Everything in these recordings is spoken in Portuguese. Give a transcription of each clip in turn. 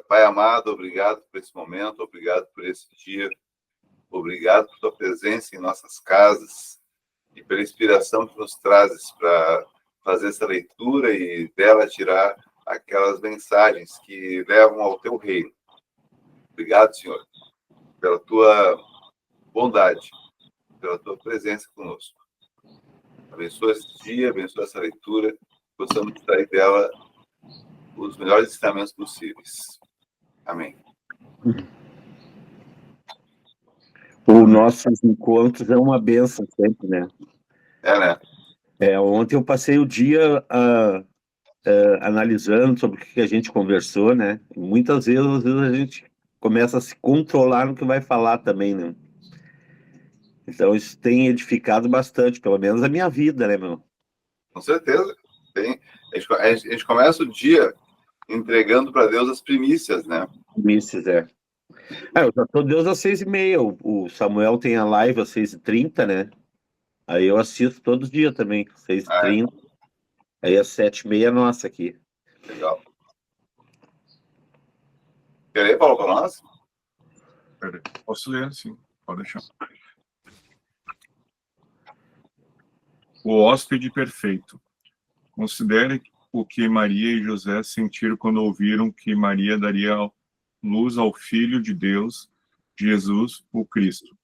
Pai amado, obrigado por esse momento, obrigado por esse dia, obrigado por tua presença em nossas casas e pela inspiração que nos trazes para fazer essa leitura e dela tirar aquelas mensagens que levam ao teu reino. Obrigado, Senhor, pela tua bondade, pela tua presença conosco. Abençoa esse dia, abençoa essa leitura, possamos extrair dela os melhores ensinamentos possíveis. Amém. Os nossos encontros é uma benção sempre, né? Né? Ontem eu passei o dia analisando sobre o que a gente conversou, né? E muitas vezes, às vezes a gente começa a se controlar no que vai falar também, né? Então isso tem edificado bastante, pelo menos a minha vida, né, meu? Com certeza. A gente começa o dia entregando para Deus as primícias, né? Primícias, eu já tô Deus às 6h30. O Samuel tem a live às 6h30, né? Aí eu assisto todo dia também, 6h30. Aí às 7h30 nossa aqui. Legal. Quer ler, Paulo, para nós? Posso ler, sim. Pode deixar. O hóspede perfeito. Considere o que Maria e José sentiram quando ouviram que Maria daria luz ao Filho de Deus, Jesus, o Cristo.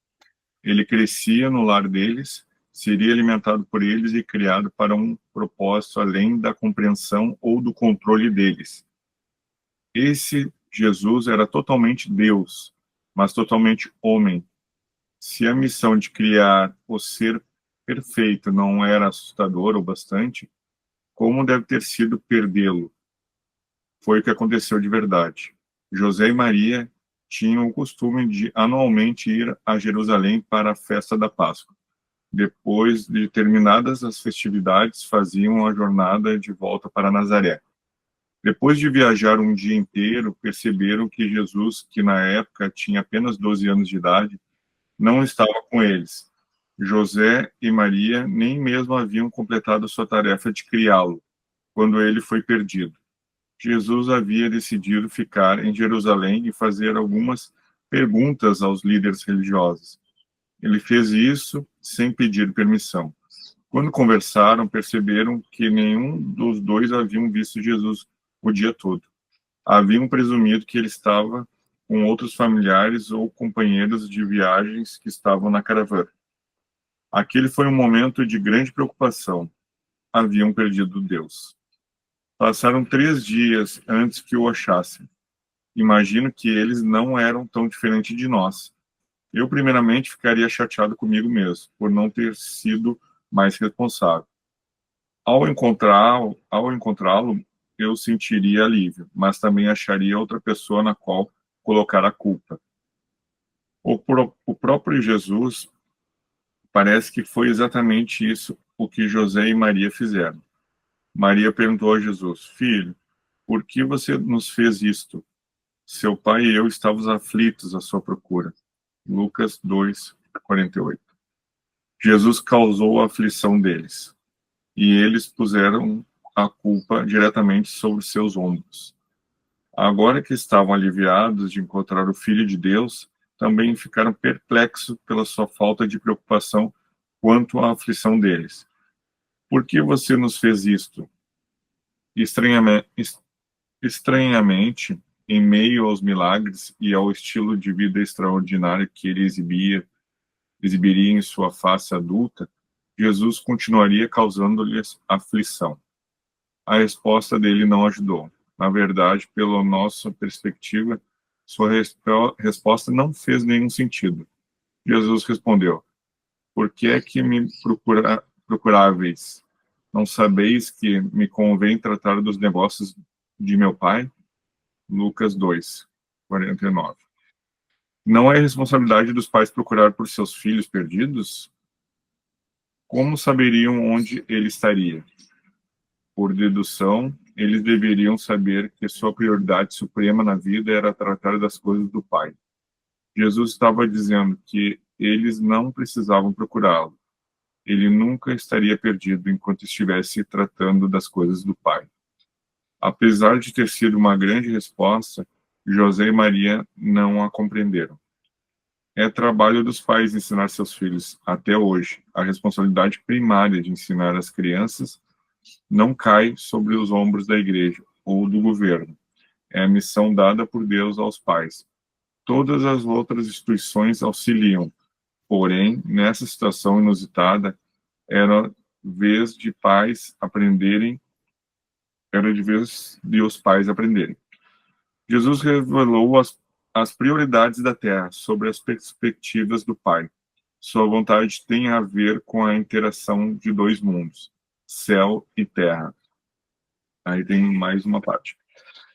Ele crescia no lar deles, seria alimentado por eles e criado para um propósito além da compreensão ou do controle deles. Esse Jesus era totalmente Deus, mas totalmente homem. Se a missão de criar o ser perfeito não era assustadora o bastante, como deve ter sido perdê-lo? Foi o que aconteceu de verdade. José e Maria tinham o costume de anualmente ir a Jerusalém para a festa da Páscoa. Depois de terminadas as festividades, faziam a jornada de volta para Nazaré. Depois de viajar um dia inteiro, perceberam que Jesus, que na época tinha apenas 12 anos de idade, não estava com eles. José e Maria nem mesmo haviam completado sua tarefa de criá-lo, quando ele foi perdido. Jesus havia decidido ficar em Jerusalém e fazer algumas perguntas aos líderes religiosos. Ele fez isso sem pedir permissão. Quando conversaram, perceberam que nenhum dos dois haviam visto Jesus o dia todo. Haviam presumido que ele estava com outros familiares ou companheiros de viagens que estavam na caravana. Aquele foi um momento de grande preocupação. Haviam perdido Deus. Passaram 3 dias antes que o achassem. Imagino que eles não eram tão diferentes de nós. Eu, primeiramente, ficaria chateado comigo mesmo, por não ter sido mais responsável. Ao encontrá-lo, eu sentiria alívio, mas também acharia outra pessoa na qual colocar a culpa. O próprio Jesus parece que foi exatamente isso o que José e Maria fizeram. Maria perguntou a Jesus: Filho, por que você nos fez isto? Seu pai e eu estávamos aflitos à sua procura. Lucas 2:48. Jesus causou a aflição deles, e eles puseram a culpa diretamente sobre seus ombros. Agora que estavam aliviados de encontrar o Filho de Deus, também ficaram perplexos pela sua falta de preocupação quanto à aflição deles. Por que você nos fez isto? Estranhamente, em meio aos milagres e ao estilo de vida extraordinário que ele exibiria em sua face adulta, Jesus continuaria causando-lhes aflição. A resposta dele não ajudou. Na verdade, pela nossa perspectiva, sua resposta não fez nenhum sentido. Jesus respondeu: Por que é que me procuráveis? Não sabeis que me convém tratar dos negócios de meu pai? Lucas 2:49. Não é responsabilidade dos pais procurar por seus filhos perdidos? Como saberiam onde ele estaria? Por dedução, eles deveriam saber que sua prioridade suprema na vida era tratar das coisas do Pai. Jesus estava dizendo que eles não precisavam procurá-lo. Ele nunca estaria perdido enquanto estivesse tratando das coisas do Pai. Apesar de ter sido uma grande resposta, José e Maria não a compreenderam. É trabalho dos pais ensinar seus filhos, até hoje. A responsabilidade primária de ensinar as crianças não cai sobre os ombros da igreja ou do governo. É a missão dada por Deus aos pais. Todas as outras instituições auxiliam, porém, nessa situação inusitada, era vez de pais aprenderem, era de vez de os pais aprenderem. Jesus revelou as prioridades da Terra sobre as perspectivas do Pai. Sua vontade tem a ver com a interação de dois mundos, céu e terra. Aí tem mais uma parte.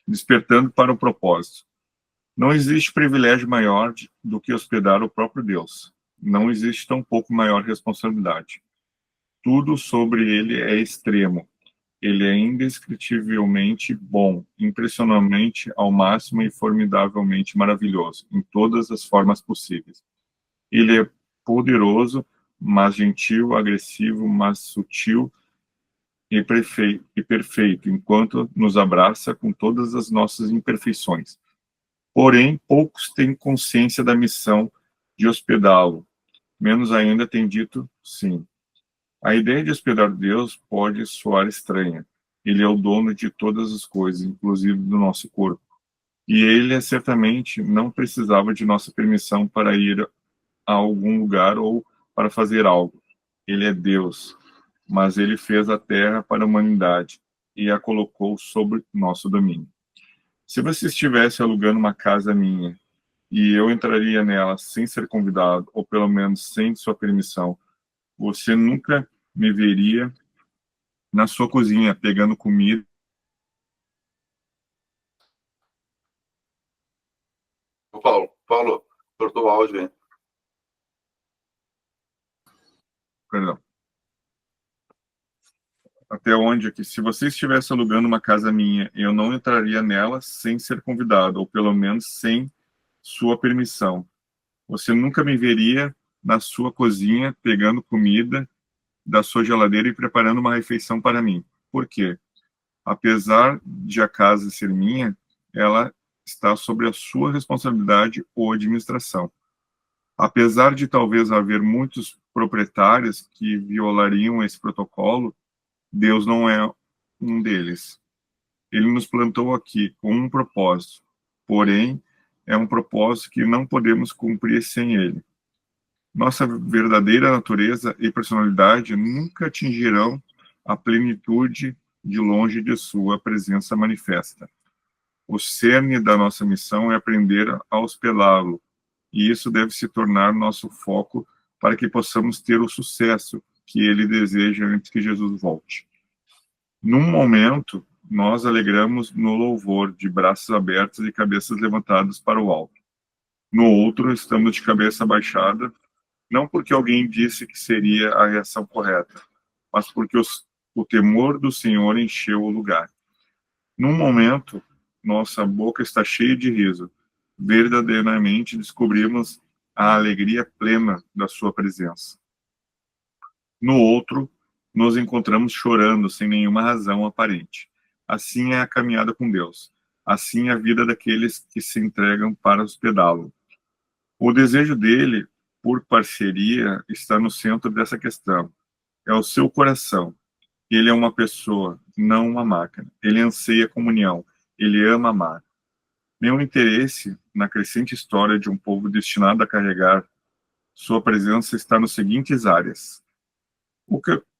Despertando para o propósito. Não existe privilégio maior do que hospedar o próprio Deus. Não existe tampouco maior responsabilidade. Tudo sobre ele é extremo. Ele é indescritivelmente bom, impressionantemente ao máximo e formidavelmente maravilhoso, em todas as formas possíveis. Ele é poderoso, mas gentil, agressivo, mas sutil e perfeito, enquanto nos abraça com todas as nossas imperfeições. Porém, poucos têm consciência da missão de hospedá-lo. Menos ainda têm dito sim. A ideia de hospedar Deus pode soar estranha. Ele é o dono de todas as coisas, inclusive do nosso corpo. E ele certamente não precisava de nossa permissão para ir a algum lugar ou para fazer algo. Ele é Deus, mas ele fez a terra para a humanidade e a colocou sob nosso domínio. Se você estivesse alugando uma casa minha e eu entraria nela sem ser convidado, ou pelo menos sem sua permissão, você nunca me veria na sua cozinha pegando comida. Paulo, cortou o áudio, hein? Perdão. Até onde que se você estivesse alugando uma casa minha, eu não entraria nela sem ser convidado, ou pelo menos sem sua permissão. Você nunca me veria na sua cozinha pegando comida da sua geladeira e preparando uma refeição para mim. Por quê? Apesar de a casa ser minha, ela está sob a sua responsabilidade ou administração. Apesar de talvez haver muitos proprietários que violariam esse protocolo, Deus não é um deles. Ele nos plantou aqui com um propósito, porém, é um propósito que não podemos cumprir sem ele. Nossa verdadeira natureza e personalidade nunca atingirão a plenitude de longe de sua presença manifesta. O cerne da nossa missão é aprender a hospedá-lo, e isso deve se tornar nosso foco para que possamos ter o sucesso que ele deseja antes que Jesus volte. Num momento, nós alegramos no louvor, de braços abertos e cabeças levantadas para o alto. No outro, estamos de cabeça baixada, não porque alguém disse que seria a reação correta, mas porque o temor do Senhor encheu o lugar. Num momento, nossa boca está cheia de riso. Verdadeiramente descobrimos a alegria plena da sua presença. No outro, nos encontramos chorando sem nenhuma razão aparente. Assim é a caminhada com Deus. Assim é a vida daqueles que se entregam para hospedá-lo. O desejo dele por parceria está no centro dessa questão. É o seu coração. Ele é uma pessoa, não uma máquina. Ele anseia comunhão. Ele ama amar. Meu interesse na crescente história de um povo destinado a carregar sua presença está nas seguintes áreas.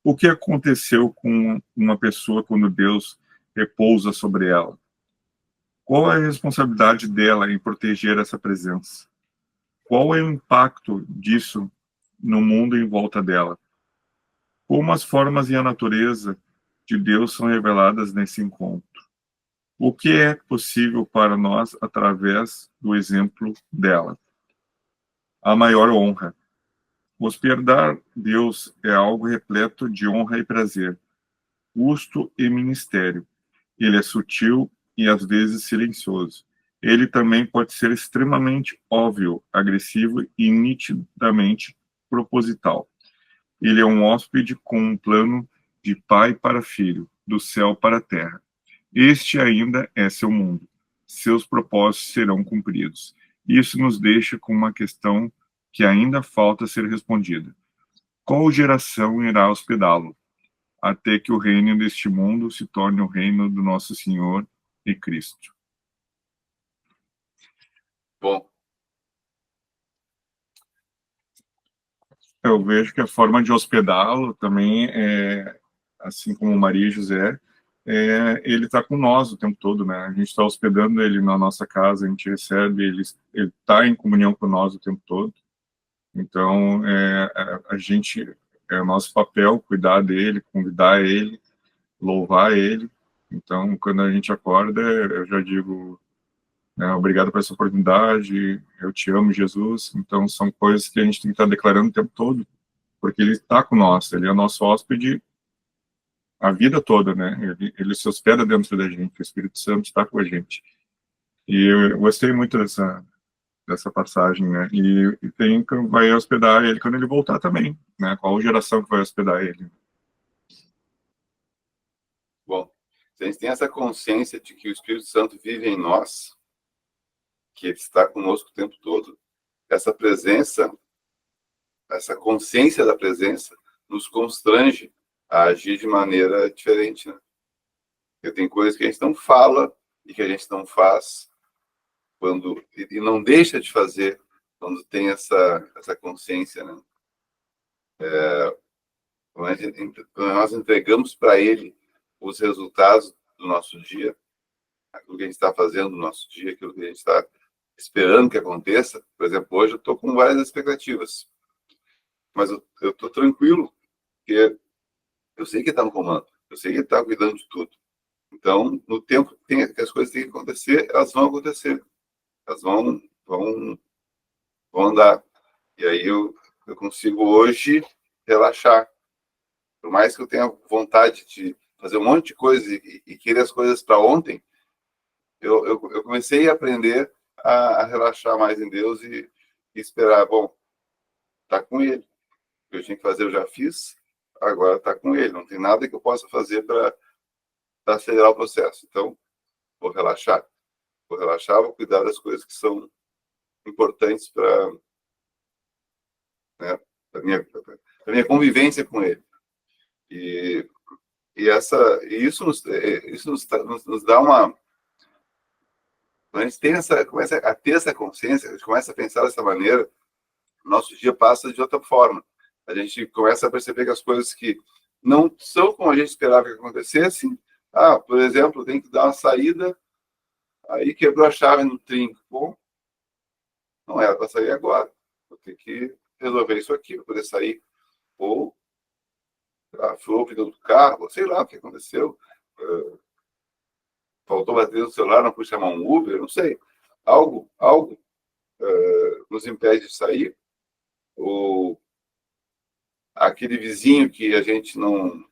O que aconteceu com uma pessoa quando Deus repousa sobre ela? Qual é a responsabilidade dela em proteger essa presença? Qual é o impacto disso no mundo em volta dela? Como as formas e a natureza de Deus são reveladas nesse encontro? O que é possível para nós através do exemplo dela? A maior honra. Hospedar Deus é algo repleto de honra e prazer, custo e ministério. Ele é sutil e às vezes silencioso. Ele também pode ser extremamente óbvio, agressivo e nitidamente proposital. Ele é um hóspede com um plano de pai para filho, do céu para a terra. Este ainda é seu mundo. seus propósitos serão cumpridos. Isso nos deixa com uma questão que ainda falta ser respondida. Qual geração irá hospedá-lo, até que o reino deste mundo se torne o reino do nosso Senhor e Cristo? Bom, eu vejo que a forma de hospedá-lo também é, assim como Maria e José, ele está com nós o tempo todo, né? A gente está hospedando ele na nossa casa, a gente recebe, ele está em comunhão com nós o tempo todo. Então, a gente, é o nosso papel cuidar dele, convidar ele, louvar ele. Então, quando a gente acorda, eu já digo, obrigado por essa oportunidade, eu te amo, Jesus. Então, são coisas que a gente tem que estar declarando o tempo todo, porque ele está com nós, ele é nosso hóspede a vida toda, né? Ele se hospeda dentro da gente, o Espírito Santo está com a gente. E eu gostei muito dessa passagem, né? E tem que vai hospedar ele quando ele voltar também, né? Qual geração que vai hospedar ele? bom, se a gente tem essa consciência de que o Espírito Santo vive em nós, que ele está conosco o tempo todo, essa presença, essa consciência da presença, nos constrange a agir de maneira diferente, né? Porque tem coisas que a gente não fala e que a gente não faz e não deixa de fazer quando tem essa consciência, né? Quando nós entregamos para ele os resultados do nosso dia, aquilo que a gente está fazendo no nosso dia, aquilo que a gente está esperando que aconteça. Por exemplo, hoje eu estou com várias expectativas, mas eu estou tranquilo, porque eu sei que está no comando, eu sei que ele está cuidando de tudo. Então, no tempo que as coisas têm que acontecer, elas vão acontecer, elas vão andar. E aí eu consigo hoje relaxar. Por mais que eu tenha vontade de fazer um monte de coisa e querer as coisas para ontem, eu comecei a aprender a relaxar mais em Deus e esperar. Bom, tá com ele. O que eu tinha que fazer eu já fiz, agora tá com ele. Não tem nada que eu possa fazer para acelerar o processo. Então, vou relaxar, vou cuidar das coisas que são importantes para, né, a minha convivência com ele. E isso nos dá uma... Quando a gente começa a ter essa consciência, a gente começa a pensar dessa maneira, nosso dia passa de outra forma. A gente começa a perceber que as coisas que não são como a gente esperava que acontecessem, por exemplo, tem que dar uma saída, aí quebrou a chave no trinco. Bom, não era para sair agora. Vou ter que resolver isso aqui para poder sair. Ou furou o pneu do carro, sei lá o que aconteceu. Faltou bateria no celular, não pude chamar um Uber, não sei. Algo nos impede de sair. Ou aquele vizinho que a gente não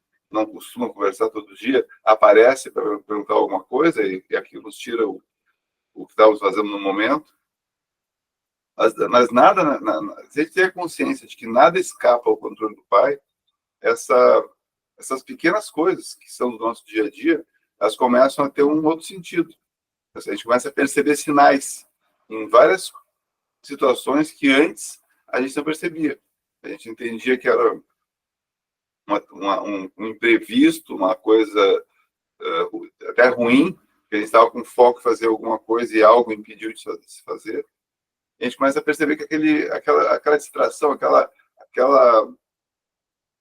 costuma conversar todo dia, aparece para perguntar alguma coisa e aquilo nos tira o que estávamos fazendo no momento. Mas nada, se a gente ter consciência de que nada escapa ao controle do Pai, essas pequenas coisas que são do nosso dia a dia, elas começam a ter um outro sentido. A gente começa a perceber sinais em várias situações que antes a gente não percebia. A gente entendia que era um imprevisto, uma coisa até ruim, que a gente estava com foco em fazer alguma coisa e algo impediu de se fazer. A gente começa a perceber que aquela distração, aquela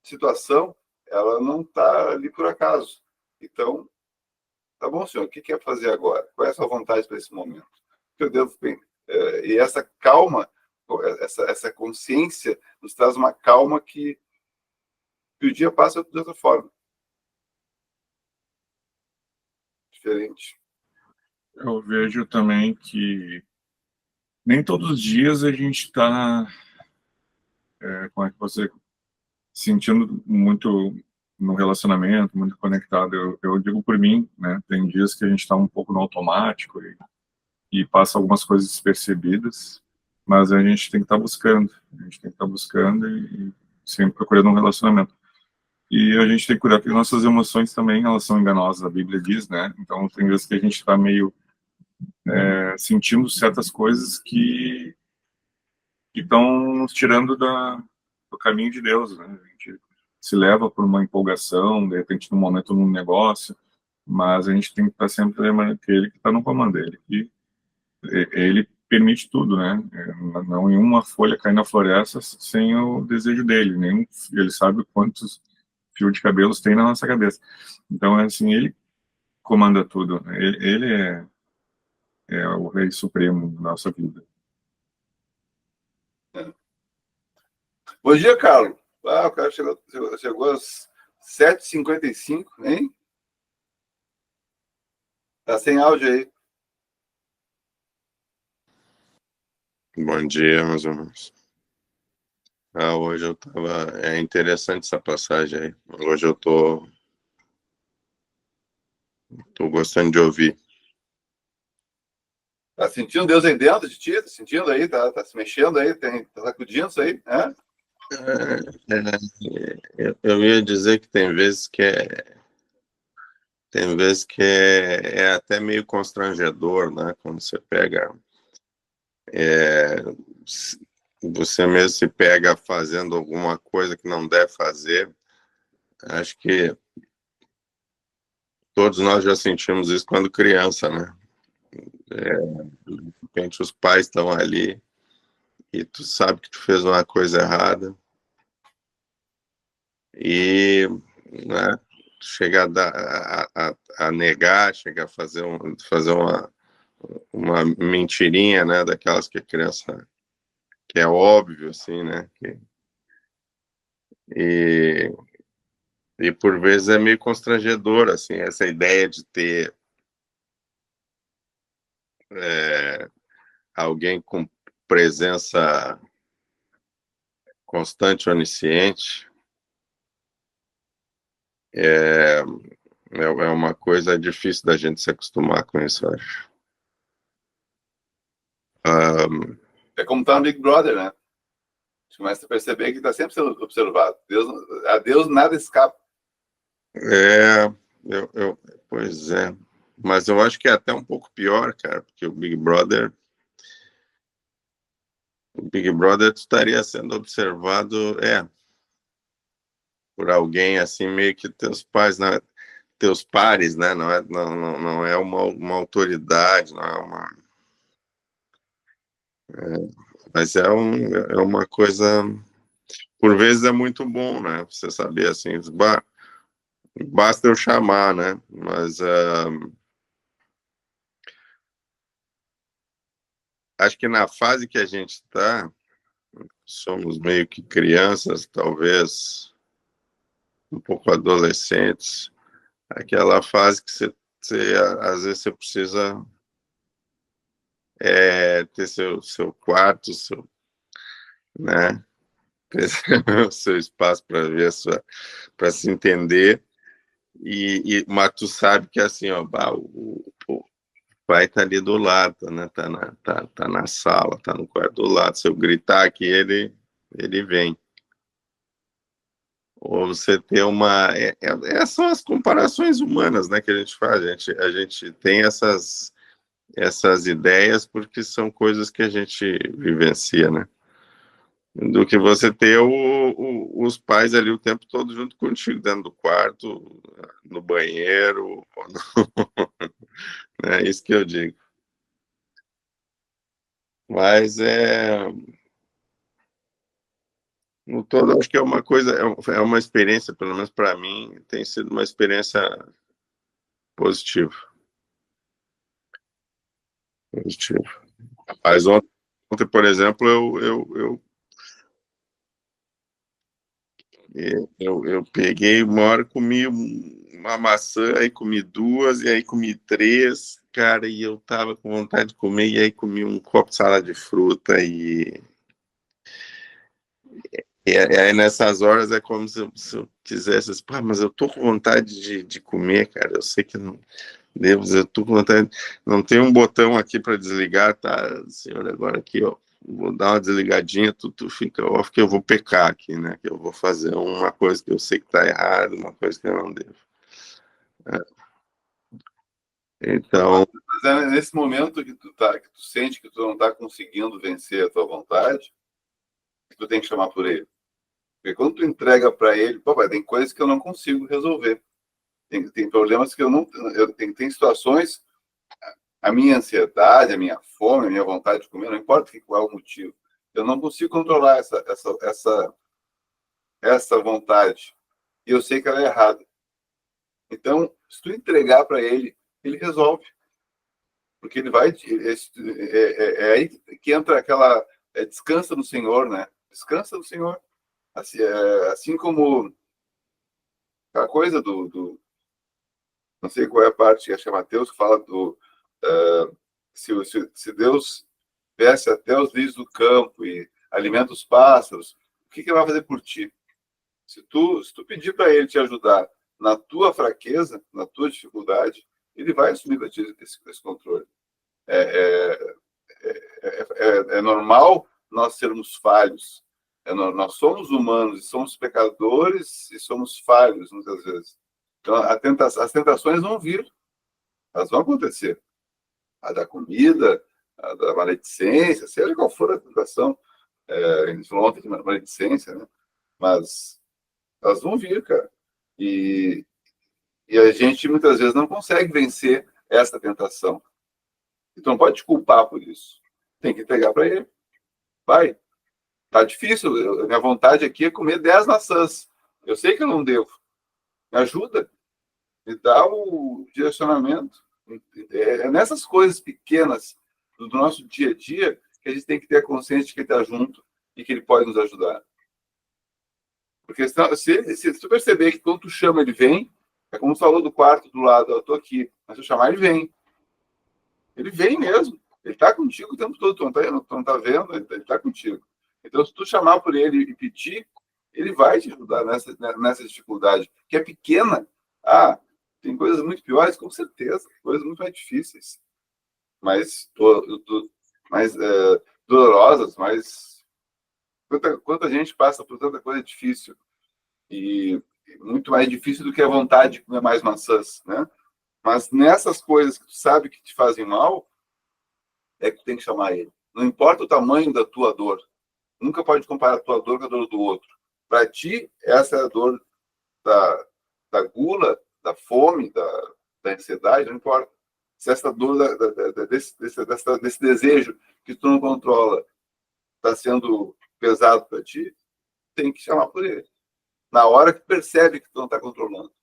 situação, ela não está ali por acaso. Então, tá bom, senhor, o que quer fazer agora? Qual é a sua vontade para esse momento? O que eu devo... E essa calma, essa consciência nos traz uma calma que o dia passa de outra forma. Diferente. Eu vejo também que nem todos os dias a gente está, como é que você, sentindo muito no relacionamento, muito conectado. Eu digo por mim, né? Tem dias que a gente está um pouco no automático e passa algumas coisas despercebidas, mas a gente tem que estar buscando. A gente tem que estar buscando e sempre procurando um relacionamento. E a gente tem que cuidar, porque nossas emoções também, elas são enganosas, a Bíblia diz, né? Então, tem vezes que a gente está meio sentimos certas coisas que estão nos tirando do caminho de Deus, né? A gente se leva por uma empolgação, de repente, num momento, num negócio, mas a gente tem que estar sempre lembrando que ele que está no comando dele, que ele permite tudo, né? Não nenhuma folha cai na floresta sem o desejo dele, ele sabe quantos fios de cabelos tem na nossa cabeça. Então, assim, ele comanda tudo. Ele é o rei supremo da nossa vida. Bom dia, Carlos. O cara chegou às 7h55, hein? Tá sem áudio aí. Bom dia, meus irmãos. Hoje eu tava... É interessante essa passagem aí. Hoje eu tô gostando de ouvir. Tá sentindo Deus aí dentro de ti? Tá sentindo aí? Tá se mexendo aí? Tá sacudindo isso aí? Eu ia dizer que tem vezes que é até meio constrangedor, né? Quando você pega... você mesmo se pega fazendo alguma coisa que não deve fazer. Acho que todos nós já sentimos isso quando criança, né? De repente os pais estão ali e tu sabe que tu fez uma coisa errada e, né, chega a negar, chega a fazer uma mentirinha, né, daquelas que a criança, que é óbvio, assim, né, e por vezes é meio constrangedor, assim, essa ideia de ter alguém com presença constante, onisciente, é uma coisa difícil da gente se acostumar com isso, eu acho. É como tá no Big Brother, né? Você começa a perceber que está sempre sendo observado. A Deus nada escapa. Pois é. Mas eu acho que é até um pouco pior, cara, porque o Big Brother estaria sendo observado, por alguém assim, meio que teus pais, né? Teus pares, né? Não é uma autoridade, não é uma... mas é uma coisa... Por vezes é muito bom, né? Você saber, assim, basta eu chamar, né? Mas acho que na fase que a gente está, somos meio que crianças, talvez um pouco adolescentes, aquela fase que às vezes você precisa ter seu quarto, né? Ter o seu espaço para ver para se entender, mas tu sabe que assim, ó, o pai tá ali do lado, né? Tá na sala, tá no quarto do lado. Se eu gritar aqui, ele vem. Ou você ter são as comparações humanas, né, que a gente faz. A gente tem essas ideias porque são coisas que a gente vivencia, né? Do que você ter os pais ali o tempo todo junto contigo, dentro do quarto, no banheiro, é isso que eu digo. Mas no todo, acho que é uma coisa, é uma experiência, pelo menos para mim, tem sido uma experiência positiva. Mas ontem, por exemplo, eu peguei uma hora, comi uma maçã, aí comi duas, e aí comi três, cara, e eu tava com vontade de comer, e aí comi um copo de salada de fruta, e aí nessas horas é como se eu quisesse, pá, mas eu tô com vontade de comer, cara, eu sei que não devo, eu tô com vontade, não tem um botão aqui para desligar, tá, senhor, agora aqui, ó, vou dar uma desligadinha, tu fica off, que eu vou pecar aqui, né, que eu vou fazer uma coisa que eu sei que tá errado, uma coisa que eu não devo. Então, Mas é nesse momento que que tu sente que tu não está conseguindo vencer a tua vontade, que tu tem que chamar por ele. Porque quando tu entrega para ele, pô, pai, tem coisas que eu não consigo resolver. Tem problemas que eu não. Tem situações, a minha ansiedade, a minha fome, a minha vontade de comer, não importa qual é o motivo. Eu não consigo controlar essa vontade. E eu sei que ela é errada. Então, se tu entregar para ele, ele resolve. Porque ele vai. É aí que entra aquela. Descansa no Senhor, né? Descansa no Senhor. Assim como a coisa não sei qual é a parte, acho que é Mateus, que fala se Deus desce até os lírios do campo e alimenta os pássaros, o que ele vai fazer por ti? Se tu pedir para ele te ajudar na tua fraqueza, na tua dificuldade, ele vai assumir para ti esse controle. É normal nós sermos falhos. Nós somos humanos, e somos pecadores e somos falhos muitas vezes. Então, as tentações vão vir, elas vão acontecer. A da comida, a da maledicência, seja qual for a tentação. A gente falou ontem de maledicência, né? Mas elas vão vir, cara. E a gente muitas vezes não consegue vencer essa tentação. Então não pode te culpar por isso. Tem que entregar para ele. Vai. Tá difícil. Minha vontade aqui é comer 10 maçãs. Eu sei que eu não devo. Me ajuda. Me dá o direcionamento. É nessas coisas pequenas do nosso dia a dia que a gente tem que ter a consciência de que ele está junto e que ele pode nos ajudar. Porque se tu perceber que quando tu chama, ele vem, é como tu falou do quarto do lado, eu tô aqui, mas se eu chamar, ele vem. Ele vem mesmo. Ele está contigo o tempo todo, tu não tá vendo, ele está contigo. Então, se tu chamar por ele e pedir, ele vai te ajudar nessa dificuldade, que é pequena. Tem coisas muito piores, com certeza, coisas muito mais difíceis, mais dolorosas, mais... Quanta gente passa por tanta coisa difícil e muito mais difícil do que a vontade de comer mais maçãs, né? Mas nessas coisas que tu sabe que te fazem mal, é que tu tem que chamar ele. Não importa o tamanho da tua dor, nunca pode comparar a tua dor com a dor do outro. Para ti, essa é a dor da gula, da fome, da ansiedade, não importa. Se essa dor desse desejo que tu não controla está sendo pesado para ti, tem que chamar por ele. Na hora que percebe que tu não está controlando.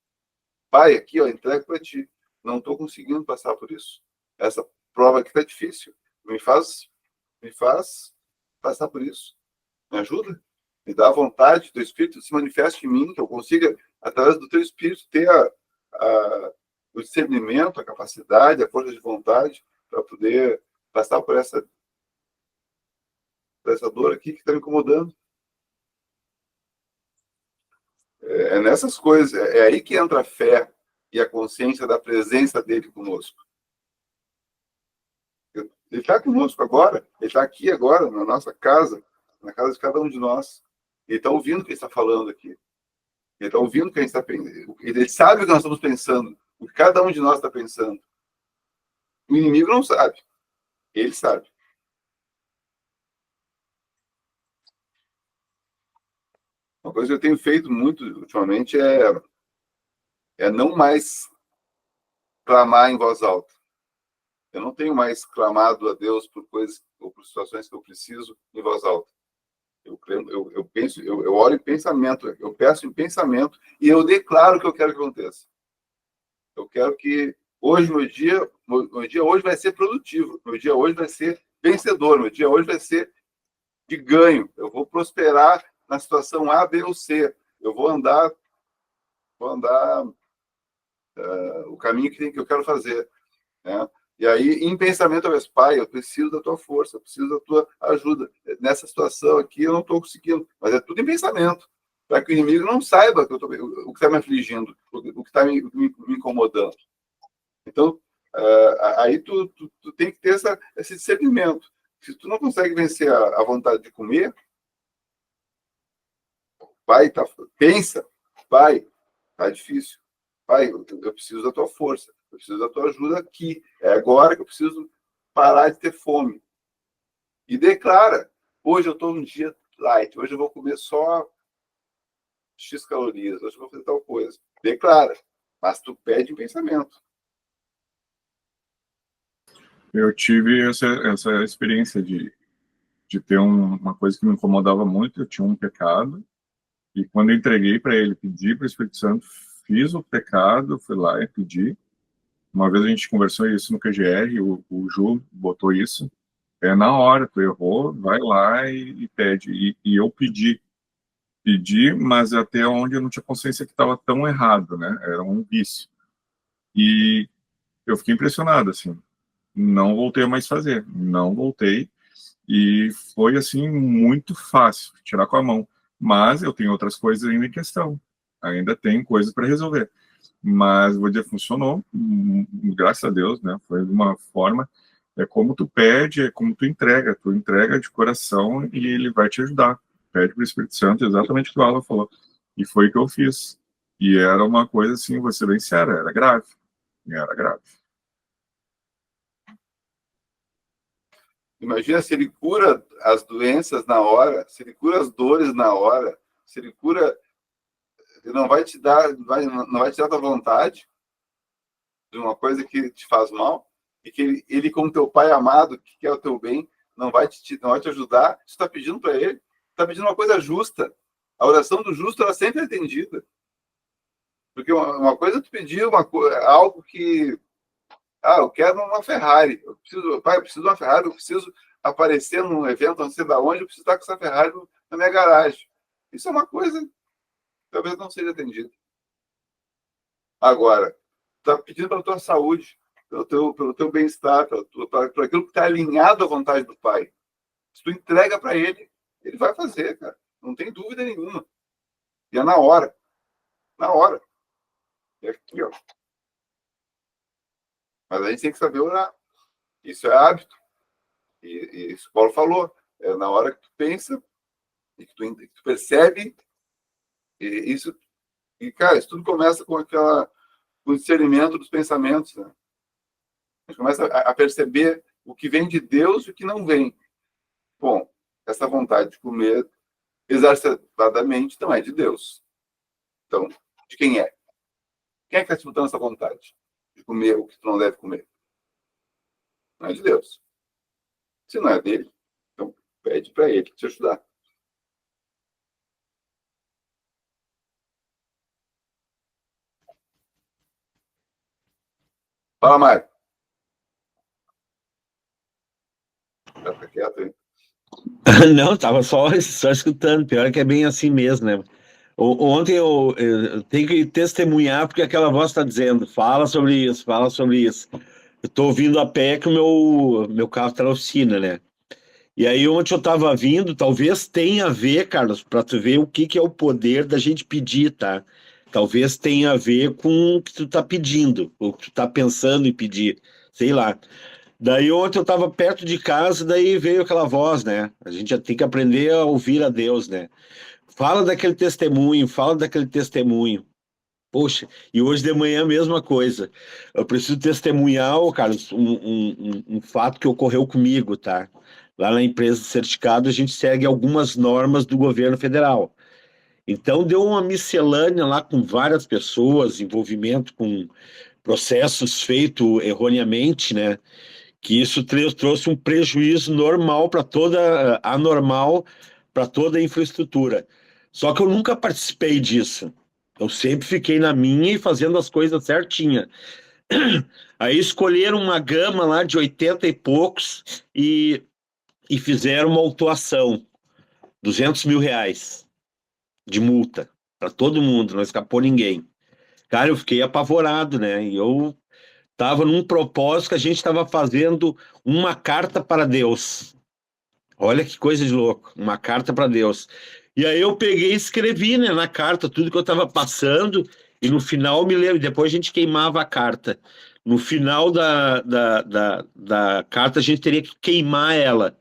Pai, aqui, ó, entrego para ti. Não estou conseguindo passar por isso. Essa prova aqui está difícil. Me faz passar por isso. Me ajuda. Me dá a vontade do Espírito se manifeste em mim, que eu consiga, através do teu Espírito, ter o discernimento, a capacidade, a força de vontade para poder passar por essa dor aqui que está me incomodando. É nessas coisas, é aí que entra a fé e a consciência da presença dele conosco. Ele está conosco agora, ele está aqui agora, na nossa casa, na casa de cada um de nós. Ele está ouvindo o que ele está falando aqui. Ele está ouvindo o que a gente está pensando. Ele sabe o que nós estamos pensando, o que cada um de nós está pensando. O inimigo não sabe, ele sabe. Uma coisa que eu tenho feito muito ultimamente é não mais clamar em voz alta. Eu não tenho mais clamado a Deus por coisas ou por situações que eu preciso em voz alta. Eu penso, eu oro em pensamento, eu peço em pensamento e eu declaro o que eu quero que aconteça. Eu quero que hoje, meu dia hoje vai ser produtivo, meu dia hoje vai ser vencedor, meu dia hoje vai ser de ganho. Eu vou prosperar na situação A, B ou C. Eu vou andar o caminho que eu quero fazer, né? E aí, em pensamento, eu penso, pai, eu preciso da tua força, eu preciso da tua ajuda. Nessa situação aqui, eu não estou conseguindo. Mas é tudo em pensamento, para que o inimigo não saiba o que está me afligindo, o que está me incomodando. Então, aí tu tem que ter esse discernimento. Se tu não consegue vencer a vontade de comer, pensa, pai, tá difícil. Pai, eu preciso da tua força. Eu preciso da tua ajuda aqui. É agora que eu preciso parar de ter fome. E declara, hoje eu estou um dia light, hoje eu vou comer só X calorias, hoje eu vou fazer tal coisa. Declara, mas tu pede em pensamento. Eu tive essa experiência de ter uma coisa que me incomodava muito. Eu tinha um pecado, e quando eu entreguei para ele, pedi para o Espírito Santo, fiz o pecado, fui lá e pedi. Uma vez a gente conversou isso no QGR, o Ju botou isso. Na hora, tu errou, vai lá e pede. E eu pedi, mas até onde eu não tinha consciência que estava tão errado, né? Era um vício. E eu fiquei impressionado, assim. Não voltei a mais fazer, não voltei. E foi, assim, muito fácil tirar com a mão. Mas eu tenho outras coisas ainda em questão. Ainda tem coisas para resolver. Mas, vou dizer, funcionou, graças a Deus, né? Foi de uma forma... É como tu pede, é como tu entrega de coração e ele vai te ajudar. Pede para o Espírito Santo, exatamente o que o Alan falou. E foi o que eu fiz. E era uma coisa assim, vou ser bem sério, era grave. Era grave. Imagina se ele cura as doenças na hora, se ele cura as dores na hora, se ele cura, ele não vai te dar, não vai te dar a tua vontade de uma coisa que te faz mal, e que ele como teu pai amado, que quer o teu bem, não vai te ajudar. Você está pedindo para ele, está pedindo uma coisa justa. A oração do justo, ela sempre é atendida. Porque uma coisa é tu pedir algo que... eu quero uma Ferrari. Eu preciso de uma Ferrari, eu preciso aparecer num evento, não sei de onde, eu preciso estar com essa Ferrari na minha garagem. Isso é uma coisa que talvez não seja atendida. Agora, tu está pedindo pela tua saúde, pelo teu bem-estar, por aquilo que está alinhado à vontade do Pai. Se tu entrega para ele, ele vai fazer, cara. Não tem dúvida nenhuma. E é na hora. Na hora. É aqui, ó. Mas a gente tem que saber orar. Isso é hábito. E isso o Paulo falou. É na hora que tu pensa e que tu percebe. E isso... E, cara, isso tudo começa com o discernimento dos pensamentos, né? A gente começa a perceber o que vem de Deus e o que não vem. Bom, essa vontade de comer exacerbadamente não é de Deus. Então, de quem é? Quem é que está te botando essa vontade de comer o que tu não deve comer? Não é de Deus. Se não é dele, então pede para ele te ajudar. Fala, Mário. Já fica quieto aí. Não, tava só escutando. Pior que é bem assim mesmo, né? Ontem eu tenho que testemunhar porque aquela voz está dizendo, fala sobre isso, fala sobre isso. Eu tô ouvindo a pé que o meu carro está na oficina, né? E aí ontem eu tava vindo, talvez tenha a ver, Carlos, para tu ver o que é o poder da gente pedir, tá? Talvez tenha a ver com o que tu tá pedindo, o que tu tá pensando em pedir, sei lá. Daí ontem eu tava perto de casa, daí veio aquela voz, né? A gente já tem que aprender a ouvir a Deus, né? Fala daquele testemunho, fala daquele testemunho. Poxa, e hoje de manhã a mesma coisa. Eu preciso testemunhar, ô, Carlos, um fato que ocorreu comigo, tá? Lá na empresa de certificado, a gente segue algumas normas do governo federal. Então, deu uma miscelânea lá com várias pessoas, envolvimento com processos feitos erroneamente, né? Que isso trouxe um prejuízo normal para toda, anormal para toda a infraestrutura. Só que eu nunca participei disso. Eu sempre fiquei na minha e fazendo as coisas certinha. Aí escolheram uma gama lá de 80 e poucos e fizeram uma autuação, 200 mil reais de multa para todo mundo, não escapou ninguém. Cara, eu fiquei apavorado, né? E eu estava num propósito que a gente estava fazendo uma carta para Deus. Olha que coisa de louco, uma carta para Deus. E aí eu peguei e escrevi, né, na carta tudo que eu estava passando, e no final me lembro, depois a gente queimava a carta. No final da carta a gente teria que queimar ela.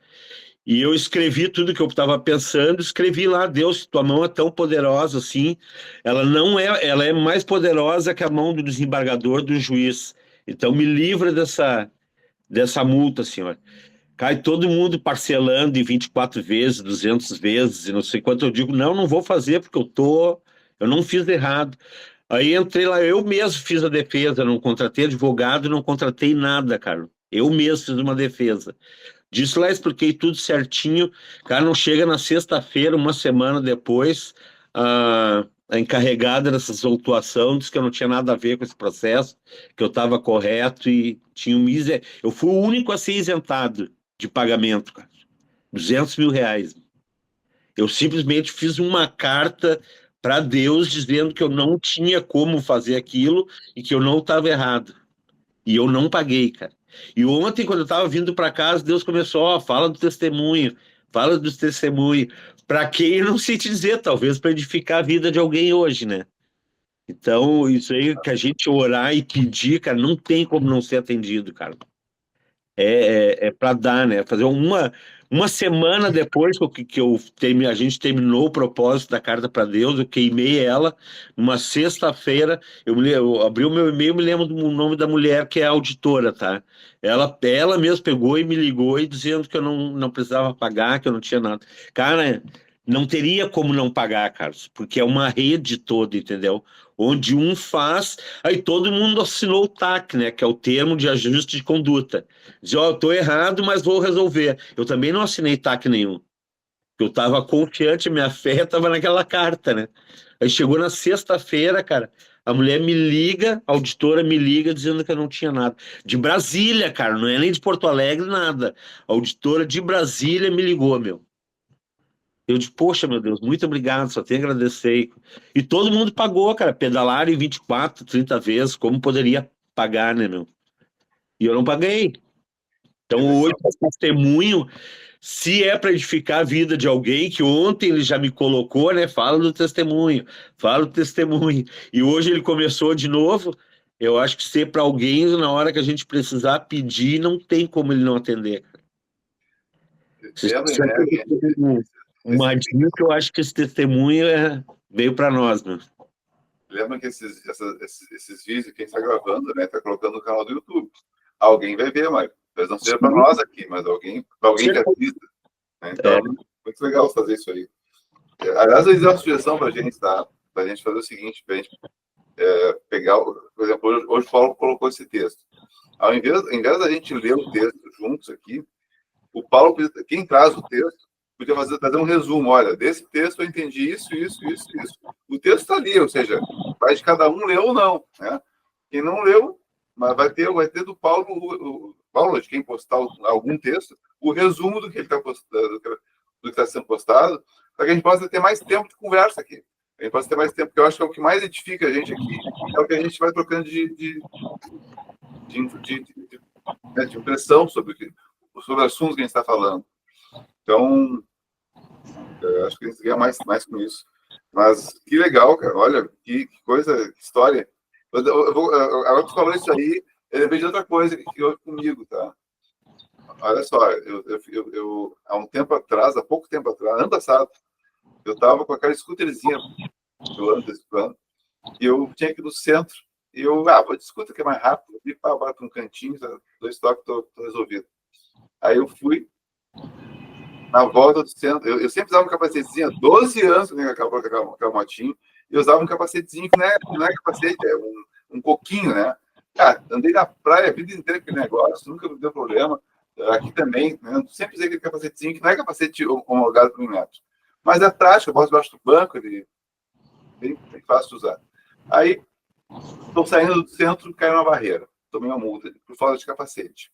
E eu escrevi tudo que eu estava pensando, escrevi lá, Deus, tua mão é tão poderosa assim, ela não é, ela é mais poderosa que a mão do desembargador, do juiz. Então me livra dessa multa, senhor. Cai todo mundo parcelando em 24 vezes, 200 vezes, e não sei quanto. Eu digo, não vou fazer, porque eu não fiz errado. Aí entrei lá, eu mesmo fiz a defesa, não contratei advogado, não contratei nada, cara. Eu mesmo fiz uma defesa. Disse lá, expliquei tudo certinho. Cara, não chega na sexta-feira, uma semana depois, a encarregada dessa autuação disse que eu não tinha nada a ver com esse processo, que eu estava correto e tinha um eu fui o único a ser isentado de pagamento, cara. 200 mil reais. Eu simplesmente fiz uma carta para Deus dizendo que eu não tinha como fazer aquilo e que eu não estava errado. E eu não paguei, cara. E ontem, quando eu estava vindo para casa, Deus começou, fala do testemunho, fala dos testemunhos. Para quem eu não sei te dizer, talvez para edificar a vida de alguém hoje, né? Então, isso aí que a gente orar e pedir, cara, não tem como não ser atendido, cara. É para dar, né? Fazer uma semana depois que a gente terminou o propósito da carta para Deus, eu queimei ela. Numa sexta-feira, eu abri o meu e-mail, me lembro do nome da mulher que é a auditora, tá? Ela mesma pegou e me ligou e dizendo que eu não precisava pagar, que eu não tinha nada. Cara, não teria como não pagar, Carlos, porque é uma rede toda, entendeu? Onde um faz, aí todo mundo assinou o TAC, né? Que é o termo de ajuste de conduta. Diz, eu tô errado, mas vou resolver. Eu também não assinei TAC nenhum. Eu estava confiante, minha fé estava naquela carta, né? Aí chegou na sexta-feira, cara, a mulher me liga, a auditora me liga dizendo que eu não tinha nada. De Brasília, cara, não é nem de Porto Alegre, nada. A auditora de Brasília me ligou, meu. Eu disse, poxa, meu Deus, muito obrigado, só tenho a agradecer. E todo mundo pagou, cara, pedalaram em 24, 30 vezes, como poderia pagar, né, meu? E eu não paguei. Então, hoje, o testemunho, se é para edificar a vida de alguém, que ontem ele já me colocou, né? Fala do testemunho, fala do testemunho. E hoje ele começou de novo. Eu acho que ser para alguém, na hora que a gente precisar pedir, não tem como ele não atender. Uma dica que eu acho que esse testemunho veio para nós, né? Lembra que esses vídeos que a gente está gravando, né? Está colocando no canal do YouTube. Alguém vai ver, Mário. Talvez não seja para nós aqui, mas alguém que assista. Né? Então, muito legal fazer isso aí. Aliás, eu dei uma sugestão para a gente, tá? Para a gente fazer o seguinte, para a gente pegar, por exemplo, hoje o Paulo colocou esse texto. Ao invés da gente ler o texto juntos aqui, o Paulo, quem traz o texto, podia fazer um resumo. Olha, desse texto eu entendi isso. O texto está ali, ou seja, vai de cada um ler ou não. Né? Quem não leu, mas vai ter do Paulo, de quem postar algum texto, o resumo do que ele está postando, do que está sendo postado, para que a gente possa ter mais tempo de conversa aqui. A gente possa ter mais tempo, porque eu acho que é o que mais edifica a gente aqui, é o que a gente vai trocando de impressão sobre assuntos que a gente está falando. Então, eu acho que a gente ganha mais com isso. Mas que legal, cara. Olha, que coisa, que história. Agora tu falou isso aí, eu lembrei de outra coisa que houve comigo, tá? Olha só, eu há pouco tempo atrás, ano passado, eu estava com aquela scooterzinha desse plano, e eu tinha que ir no centro, e eu, vou de scooter que é mais rápido, e bato um cantinho, 2 toques, tô resolvido. Aí eu fui, na volta do centro, eu sempre usava um capacetezinho, há 12 anos que eu acabou com aquela motinho, e eu usava um capacetezinho que não é capacete, é um coquinho, né? Cara, andei na praia a vida inteira com aquele negócio, nunca me deu problema. Aqui também, né? Sempre usei aquele capacetezinho que não é capacete homologado por 1 metro. Mas é prático, eu boto debaixo do banco, ele é bem fácil de usar. Aí, estou saindo do centro, caiu na barreira. Tomei uma multa por falta de capacete.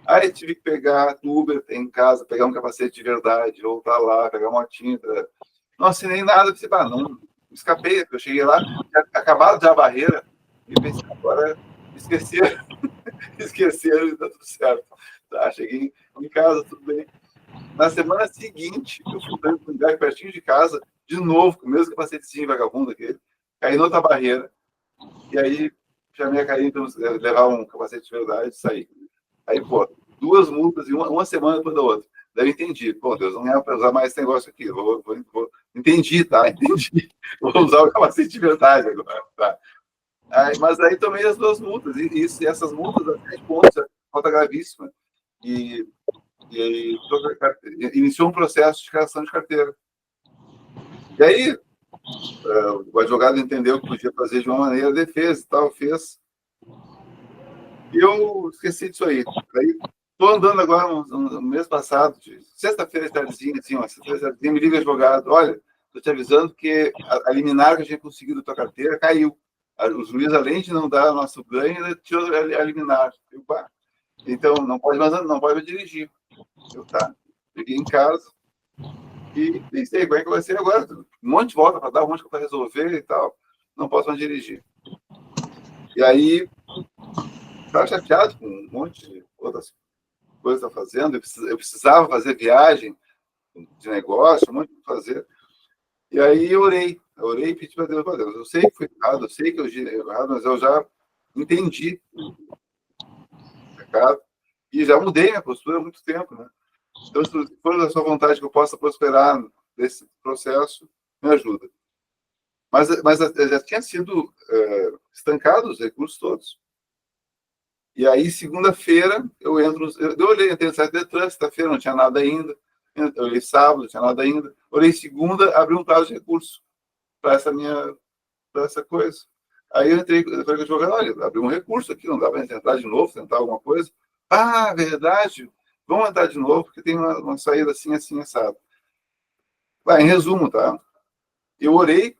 Aí tive que pegar Uber em casa, pegar um capacete de verdade, voltar lá, pegar uma tinta. Não assinei nada, pensei, não, escapei. Eu cheguei lá, acabado já a barreira, e pensei, agora esqueceram e tá tudo certo. Tá, cheguei em casa, tudo bem. Na semana seguinte, eu fui para um lugar pertinho de casa, de novo, com o mesmo capacetezinho vagabundo aquele, caí noutra barreira, e aí chamei a Karine para levar um capacete de verdade e sair. Aí, 2 multas e uma semana depois da outra. Daí eu entendi. Deus não é para usar mais esse negócio aqui. Entendi, tá? Entendi. Vou usar o capacete de verdade agora, tá? Mas aí tomei as 2 multas, e essas multas, a 10 pontos, é falta gravíssima. E iniciou um processo de cassação de carteira. E aí, o advogado entendeu que podia fazer de uma maneira a defesa e tal, fez. E eu esqueci disso aí. Aí, estou andando agora, no mês passado, sexta-feira, tardezinha, assim, sexta-feira, tardezinha, me liga o advogado, olha, estou te avisando que a liminar que a gente conseguiu da tua carteira caiu. O juiz, além de não dar nosso ganho, ainda tirou a liminar. Então, não pode mais dirigir. Tá. Cheguei em casa e pensei, como é que vai ser agora? Um monte de volta para dar, um monte para resolver e tal. Não posso mais dirigir. E aí, estava chateado com um monte de outras coisas a fazendo. Eu precisava fazer viagem de negócio, um monte de fazer. E aí eu orei e pedi para Deus, eu sei que foi errado, eu sei que eu errado, mas eu já entendi o pecado e já mudei minha postura há muito tempo, né? Então, se for da sua vontade que eu possa prosperar nesse processo, me ajuda. Mas já tinha sido estancado os recursos todos. E aí, segunda-feira, eu entro... Eu olhei, entrei no site do Detran, sexta-feira não tinha nada ainda. Eu olhei sábado, não tinha nada ainda. Olhei segunda, abri um prazo de recurso para essa coisa. Aí eu entrei, falei com o advogado, olha, abri um recurso aqui, não dá para entrar de novo, tentar alguma coisa. Ah, verdade, vamos entrar de novo, porque tem uma saída assim, assim, assado. Em resumo, tá? Eu orei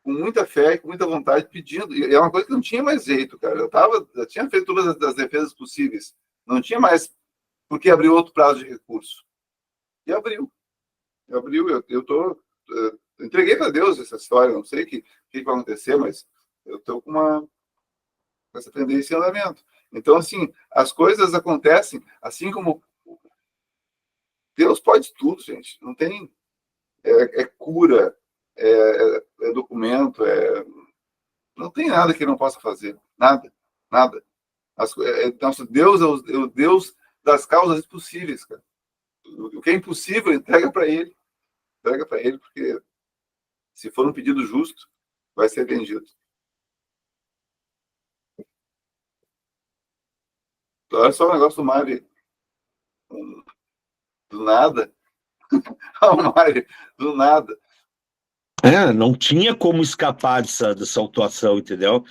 com muita fé e com muita vontade, pedindo, e é uma coisa que não tinha mais jeito, cara. Eu tinha feito todas as defesas possíveis, não tinha mais porque abrir outro prazo de recurso. E abriu. Eu tô... entreguei para Deus essa história, não sei o que vai acontecer, mas eu estou com essa tendência em andamento. Então, assim, as coisas acontecem, assim como Deus pode tudo, gente. Não tem... É cura, é documento, não tem nada que ele não possa fazer. Nada. Nada. Nosso Deus é o Deus das causas possíveis, cara. O que é impossível, entrega para ele. Entrega para ele, porque se for um pedido justo, vai ser atendido. Olha só o negócio do Mário. Do nada. O Mário, do nada. Não tinha como escapar dessa autuação, entendeu?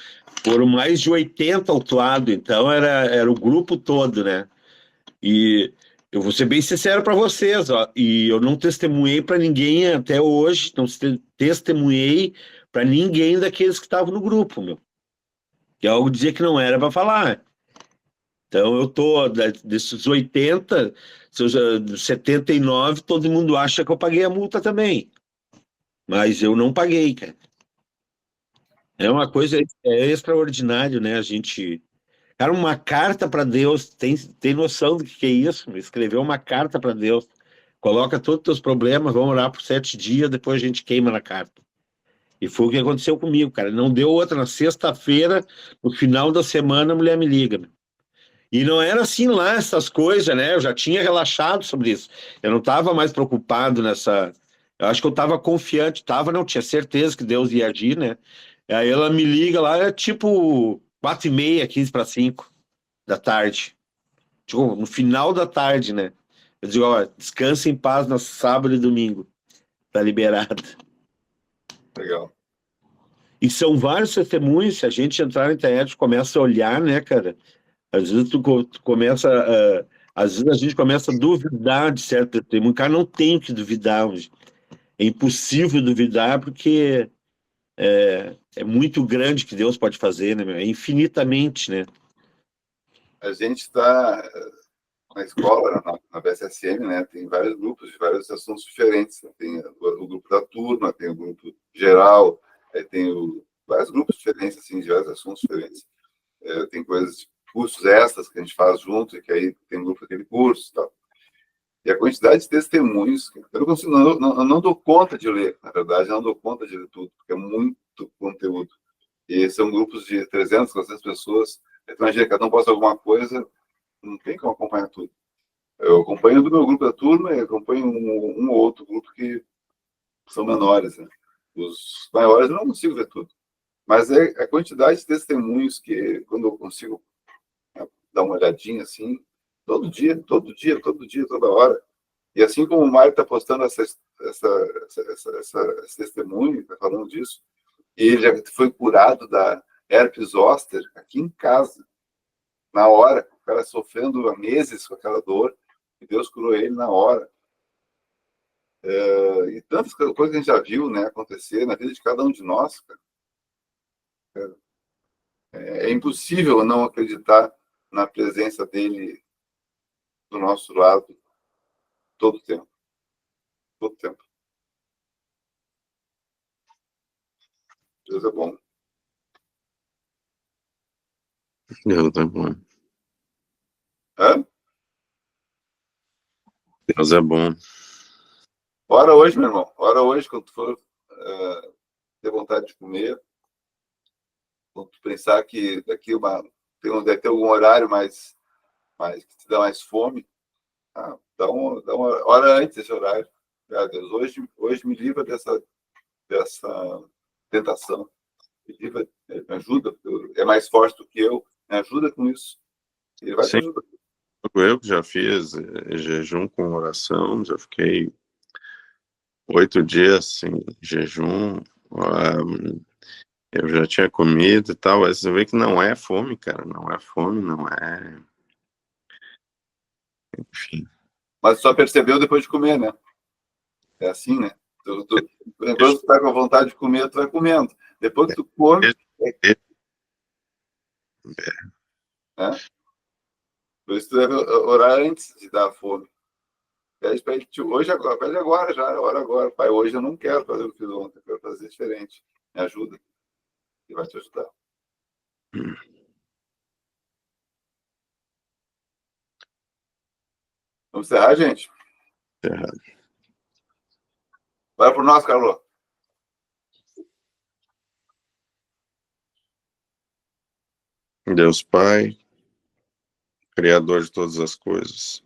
Foram mais de 80 autuados, então era o grupo todo, né? E eu vou ser bem sincero para vocês, ó, e eu não testemunhei para ninguém até hoje, não testemunhei para ninguém daqueles que estavam no grupo, meu. Que algo dizia que não era para falar. Então eu tô desses 80, 79, todo mundo acha que eu paguei a multa também. Mas eu não paguei, cara. É uma coisa extraordinária, né? A gente. Cara, uma carta para Deus, tem noção do que é isso? Escrever uma carta para Deus. Coloca todos os teus problemas, vamos orar por 7 dias, depois a gente queima na carta. E foi o que aconteceu comigo, cara. Não deu outra. Na sexta-feira, no final da semana, a mulher me liga. E não era assim lá essas coisas, né? Eu já tinha relaxado sobre isso. Eu não estava mais preocupado nessa. Eu acho que eu estava confiante, não tinha certeza que Deus ia agir, né? Aí ela me liga lá, é tipo 4h30, 4:45 da tarde. Tipo, no final da tarde, né? Eu digo, ó, descansa em paz no sábado e domingo. Tá liberado. Legal. E são vários testemunhos, se a gente entrar na internet, começa a olhar, né, cara? Às vezes tu começa, às vezes a gente começa a duvidar de certo testemunho. Cara, não tem que duvidar. É impossível duvidar porque é muito grande que Deus pode fazer, né, meu? É infinitamente, né? A gente está na escola, na BSSM, né? Tem vários grupos de vários assuntos diferentes. Tem o grupo da turma, tem o grupo geral, tem vários grupos diferentes, assim, de vários assuntos diferentes. Tem coisas, cursos extras que a gente faz junto, e que aí tem um grupo daquele curso e tal. E a quantidade de testemunhos, eu não consigo, eu não dou conta de ler, na verdade, eu não dou conta de ler tudo, porque é muito conteúdo. E são grupos de 300, 400 pessoas. Então, imagina, cada um posta alguma coisa, não tem como acompanhar tudo. Eu acompanho do meu grupo da turma e acompanho um ou outro grupo que são menores, né? Os maiores eu não consigo ver tudo. Mas é a quantidade de testemunhos que, quando eu consigo dar uma olhadinha assim, todo dia, toda hora. E assim como o Mário está postando esse testemunho, está falando disso, e ele já foi curado da herpes zoster aqui em casa, na hora, o cara sofrendo há meses com aquela dor, e Deus curou ele na hora. E tantas coisas que a gente já viu, né, acontecer na vida de cada um de nós, cara. É impossível não acreditar na presença dele do nosso lado todo o tempo. Todo o tempo. Deus é bom. Deus é bom. Hã? Deus é bom. Ora hoje, meu irmão. Ora hoje, quando tu for ter vontade de comer, quando tu pensar que daqui deve ter algum horário mais que te dá mais fome, dá uma hora antes desse horário. Deus, hoje me livra dessa tentação. Me livra, me ajuda. É mais forte do que eu. Me ajuda com isso. Ele vai te Sim, ajudar. eu que já fiz jejum com oração, já fiquei 8 dias sem jejum. Eu já tinha comido e tal. Mas você vê que não é fome, cara. Não é fome, não é. Enfim. Mas só percebeu depois de comer, né? É assim, né? Enquanto tu tá com a vontade de comer, tu vai comendo. Depois que tu come, né? Por isso tu deve orar antes de dar fome. Pede para ele, hoje agora, pede agora já, hora agora. Pai, hoje eu não quero fazer o que fiz ontem, eu quero fazer diferente. Me ajuda. Ele vai te ajudar. Vamos encerrar, gente? Errado. Vai pro nosso, Carlos. Deus Pai, Criador de todas as coisas.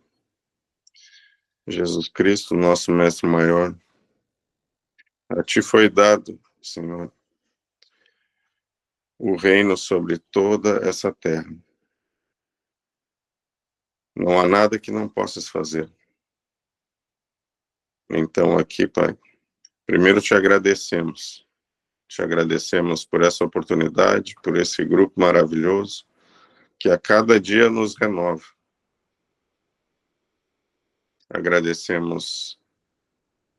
Jesus Cristo, nosso Mestre Maior. A Ti foi dado, Senhor, o reino sobre toda essa terra. Não há nada que não possas fazer. Então, aqui, Pai, primeiro te agradecemos. Te agradecemos por essa oportunidade, por esse grupo maravilhoso, que a cada dia nos renova. Agradecemos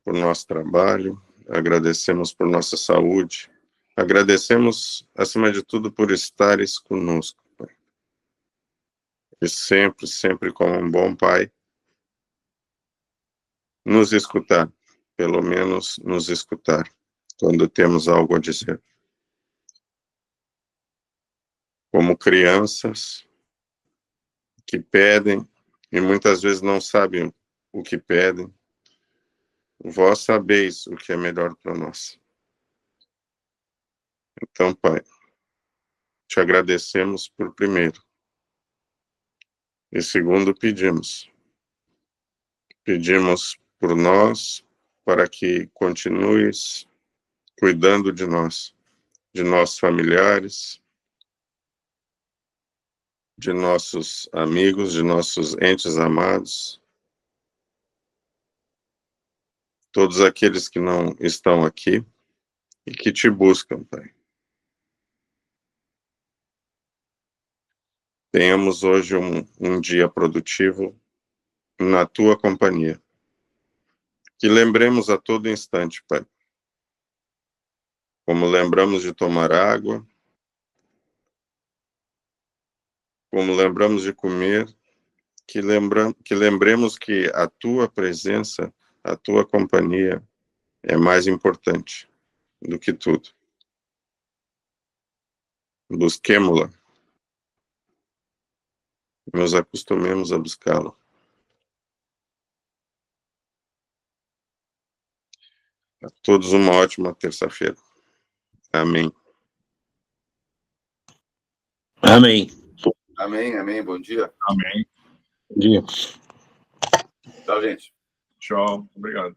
por nosso trabalho, agradecemos por nossa saúde, agradecemos, acima de tudo, por estares conosco, Pai. E sempre, sempre como um bom Pai, nos escutar, pelo menos nos escutar, quando temos algo a dizer. Como crianças que pedem e muitas vezes não sabem o que pedem, vós sabeis o que é melhor para nós. Então, Pai, te agradecemos por primeiro. E segundo, pedimos por nós, para que continues cuidando de nós, de nossos familiares, de nossos amigos, de nossos entes amados, todos aqueles que não estão aqui e que te buscam, Pai. Tenhamos hoje um dia produtivo na tua companhia. Que lembremos a todo instante, Pai. Como lembramos de tomar água, como lembramos de comer, que lembremos que a tua presença, a tua companhia é mais importante do que tudo. Busquemo-la. Nos acostumemos a buscá-la. A todos uma ótima terça-feira. Amém. Amém. Amém, amém. Bom dia. Amém. Bom dia. Tchau, gente. Tchau. Obrigado.